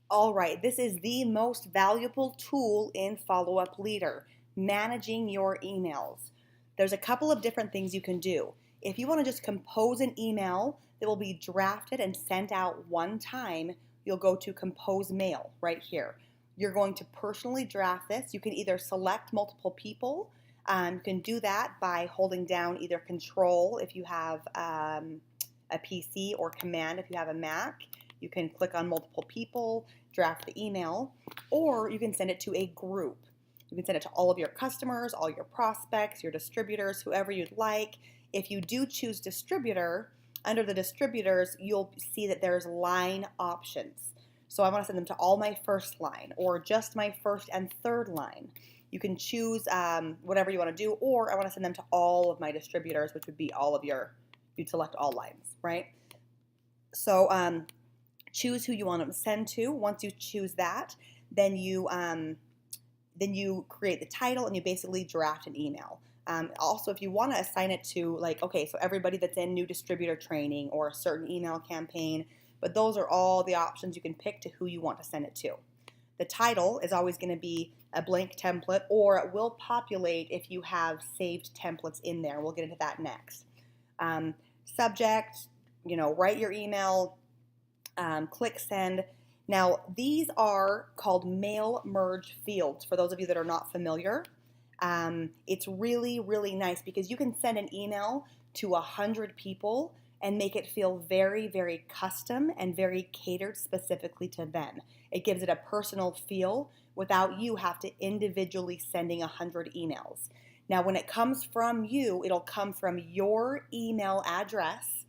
All right, this is the most valuable tool in Follow Up Leader, managing your emails. There's a couple of different things you can do. If you want to just compose an email that will be drafted and sent out one time, you'll go to Compose Mail right here. You're going to personally draft this. You can either select multiple people. You can do that by holding down either Control if you have a PC or Command if you have a Mac. You can click on multiple people, draft the email, or you can send it to a group. You can send it to all of your customers, all your prospects, your distributors, whoever you'd like. If you do choose distributor, under the distributors, you'll see that there's line options. So I want to send them to all my first line or just my first and third line. You can choose whatever you want to do, or I want to send them to all of my distributors, which would be all of you'd select all lines, right? So choose who you want to send to. Once you choose that, then you create the title and you basically draft an email. Also, if you want to assign it to, like, okay, so everybody that's in new distributor training or a certain email campaign, but those are all the options you can pick to who you want to send it to. The title is always going to be a blank template, or it will populate if you have saved templates in there. We'll get into that next. Subject, write your email, click send. Now, these are called mail merge fields for those of you that are not familiar. It's really, really nice because you can send an email to 100 people and make it feel very, very custom and very catered specifically to them. It gives it a personal feel without you have to individually sending 100 emails. Now, when it comes from you, it'll come from your email address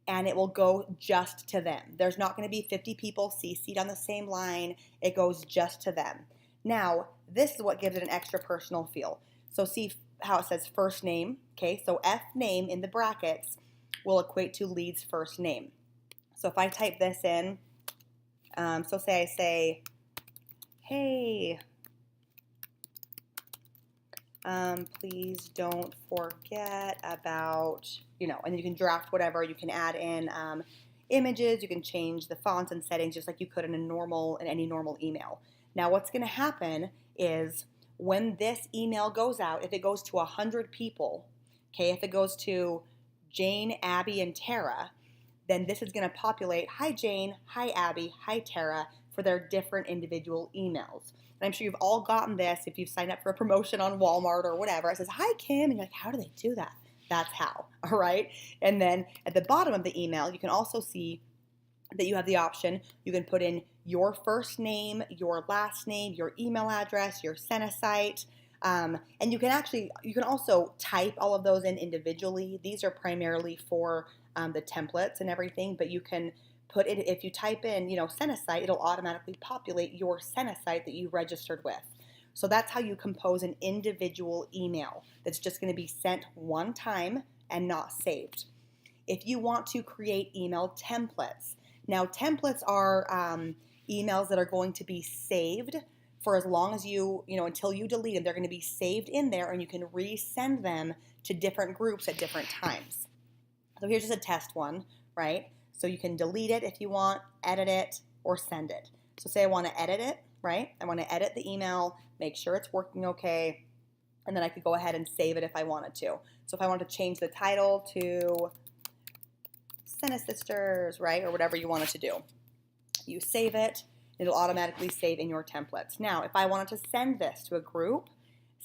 and it will go just to them. There's not going to be 50 people CC'd on the same line. It goes just to them. Now, this is what gives it an extra personal feel. So see how it says first name, okay? So F name in the brackets will equate to lead's first name. So if I type this in, so say I say, hey, please don't forget about, and you can draft whatever. You can add in images. You can change the fonts and settings just like you could in any normal email. Now, what's going to happen is when this email goes out, if it goes to 100 people, okay, if it goes to Jane, Abby, and Tara, then this is going to populate, hi Jane, hi Abby, hi Tara, for their different individual emails. And I'm sure you've all gotten this if you've signed up for a promotion on Walmart or whatever. It says, hi Kim, and you're like, how do they do that? That's how, all right? And then at the bottom of the email, you can also see that you have the option. You can put in your first name, your last name, your email address, your Senasite, and you can also type all of those in individually. These are primarily for the templates and everything, but you can put it, if you type in, Senasite, it'll automatically populate your Senasite that you registered with. So that's how you compose an individual email that's just going to be sent one time and not saved. If you want to create email templates, now templates are emails that are going to be saved for as long as until you delete them. They're going to be saved in there and you can resend them to different groups at different times. So here's just a test one, right? So you can delete it if you want, edit it, or send it. So say I want to edit it, right? I want to edit the email, make sure it's working okay, and then I could go ahead and save it if I wanted to. So if I wanted to change the title to Sena Sisters, right, or whatever you wanted to do, you save it, it'll automatically save in your templates. Now, if I wanted to send this to a group,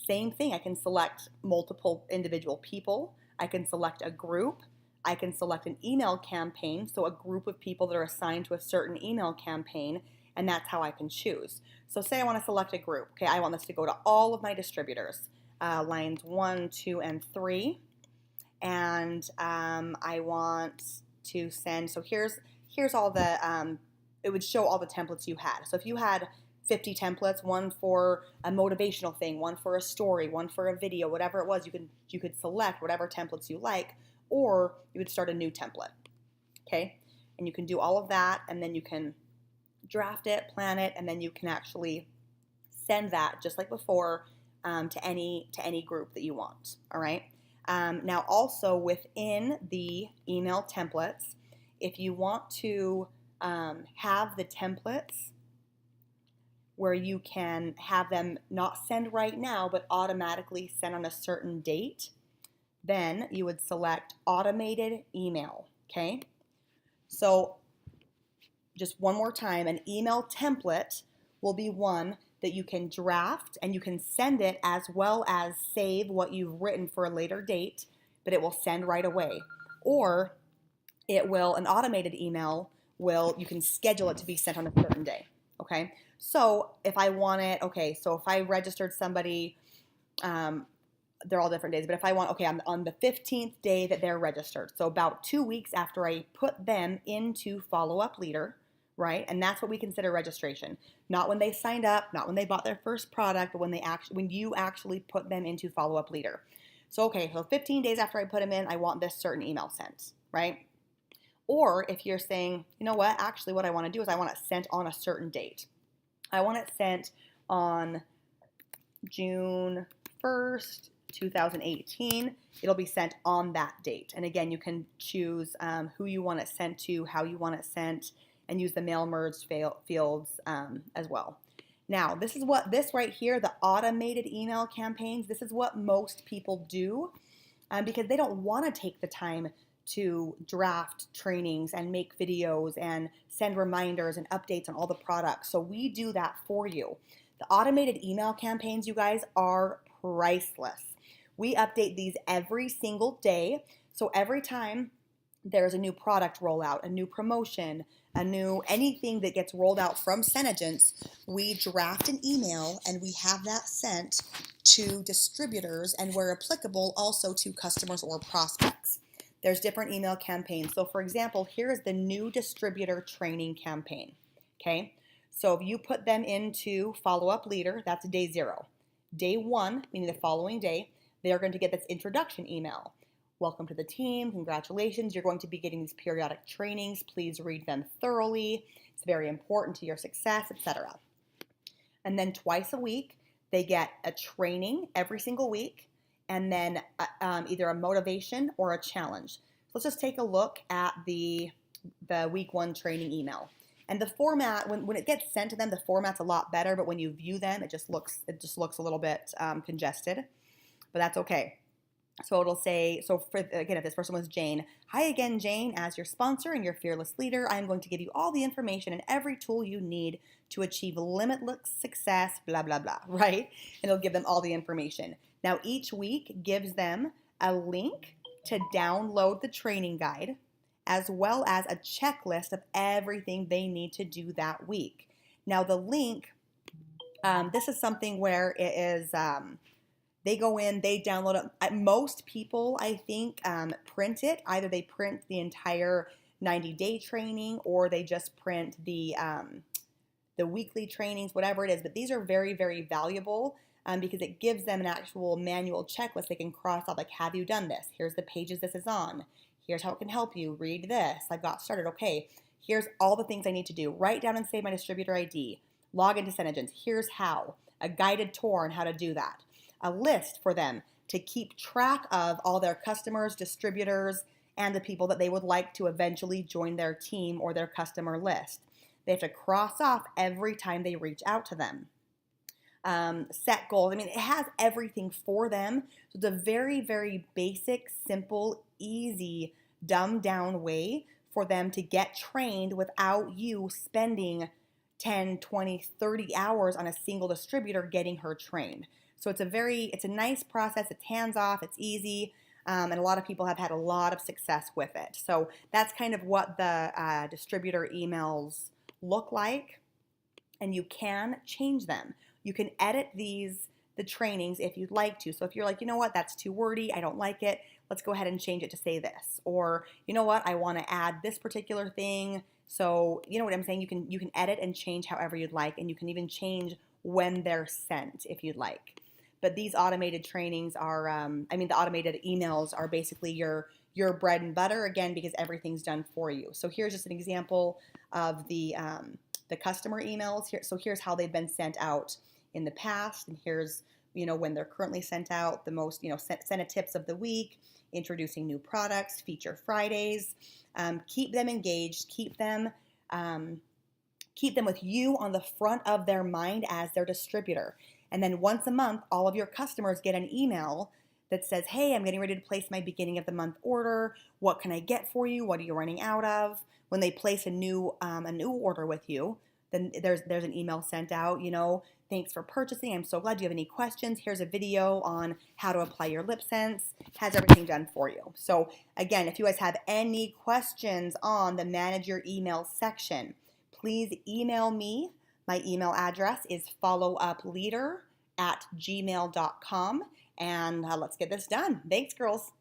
same thing. I can select multiple individual people. I can select a group. I can select an email campaign, so a group of people that are assigned to a certain email campaign, and that's how I can choose. So say I want to select a group. Okay, I want this to go to all of my distributors, lines 1, 2, and 3, and I want to send, so here's all the, it would show all the templates you had. So if you had 50 templates, one for a motivational thing, one for a story, one for a video, whatever it was, you could select whatever templates you like, or you would start a new template, okay? And you can do all of that, and then you can draft it, plan it, and then you can actually send that, just like before, to any group that you want, all right? Now, also within the email templates, if you want to have the templates where you can have them not send right now, but automatically send on a certain date, then you would select automated email, okay? So just one more time, an email template will be one that you can draft and you can send it as well as save what you've written for a later date, but it will send right away. Or an automated email you can schedule it to be sent on a certain day, okay? So if I registered somebody, they're all different days, but if I want, okay, I'm on the 15th day that they're registered. So about 2 weeks after I put them into Follow Up Leader, right? And that's what we consider registration. Not when they signed up, not when they bought their first product, but when you actually put them into Follow Up Leader. So 15 days after I put them in, I want this certain email sent, right? Or if you're saying, you know what, actually what I want to do is I want it sent on a certain date. I want it sent on June 1st, 2018. It'll be sent on that date. And again, you can choose who you want it sent to, how you want it sent, and use the mail merged fields as well. Now, this right here, the automated email campaigns, this is what most people do because they don't want to take the time to draft trainings and make videos and send reminders and updates on all the products. So we do that for you. The automated email campaigns, you guys, are priceless. We update these every single day. So every time there's a new product rollout, a new promotion, anything that gets rolled out from Senegence, we draft an email and we have that sent to distributors and where applicable also to customers or prospects. There's different email campaigns. So for example, here is the new distributor training campaign, okay? So if you put them into Follow Up Leader, that's day 0. Day 1, meaning the following day, they are going to get this introduction email. Welcome to the team, congratulations, you're going to be getting these periodic trainings, please read them thoroughly, it's very important to your success, etc. And then twice a week, they get a training every single week, and then either a motivation or a challenge. So let's just take a look at the week 1 training email. And the format, when it gets sent to them, the format's a lot better, but when you view them, it just looks a little bit congested, but that's okay. So it'll say, if this person was Jane, hi again, Jane, as your sponsor and your fearless leader, I am going to give you all the information and every tool you need to achieve limitless success, blah, blah, blah, right? And it'll give them all the information. Now, each week gives them a link to download the training guide, as well as a checklist of everything they need to do that week. Now, the link, this is something where it is, they go in, they download it. Most people, I think, print it. Either they print the entire 90-day training or they just print the weekly trainings, whatever it is. But these are very, very valuable because it gives them an actual manual checklist they can cross off, like, have you done this? Here's the pages this is on. Here's how it can help you. Read this. I got started. Okay, here's all the things I need to do. Write down and save my distributor ID. Log into Senegence. Here's how. A guided tour on how to do that. A list for them to keep track of all their customers, distributors, and the people that they would like to eventually join their team or their customer list. They have to cross off every time they reach out to them. Set goals. I mean, it has everything for them. So it's a very, very basic, simple, easy, dumbed down way for them to get trained without you spending 10, 20, 30 hours on a single distributor getting her trained. So it's a nice process. It's hands off. It's easy. And a lot of people have had a lot of success with it. So that's kind of what the distributor emails look like. And you can change them. You can edit the trainings if you'd like to. So if you're like, you know what, that's too wordy, I don't like it, let's go ahead and change it to say this. Or, you know what, I want to add this particular thing. So, you know what I'm saying? You can edit and change however you'd like, and you can even change when they're sent if you'd like. But these automated trainings are, the automated emails are basically your bread and butter, again, because everything's done for you. So here's just an example of the customer emails. So here's how they've been sent out in the past, and here's, when they're currently sent out, the most, Sena tips of the week, introducing new products, feature Fridays. Keep them engaged, keep them keep them with you on the front of their mind as their distributor. And then once a month, all of your customers get an email that says, hey, I'm getting ready to place my beginning of the month order. What can I get for you? What are you running out of? When they place a new order with you, then there's an email sent out, thanks for purchasing. I'm so glad. Do you have any questions? Here's a video on how to apply your LipSense. Has everything done for you. So again, if you guys have any questions on the manage your email section, please email me. My email address is followupleader@gmail.com. And let's get this done. Thanks, girls.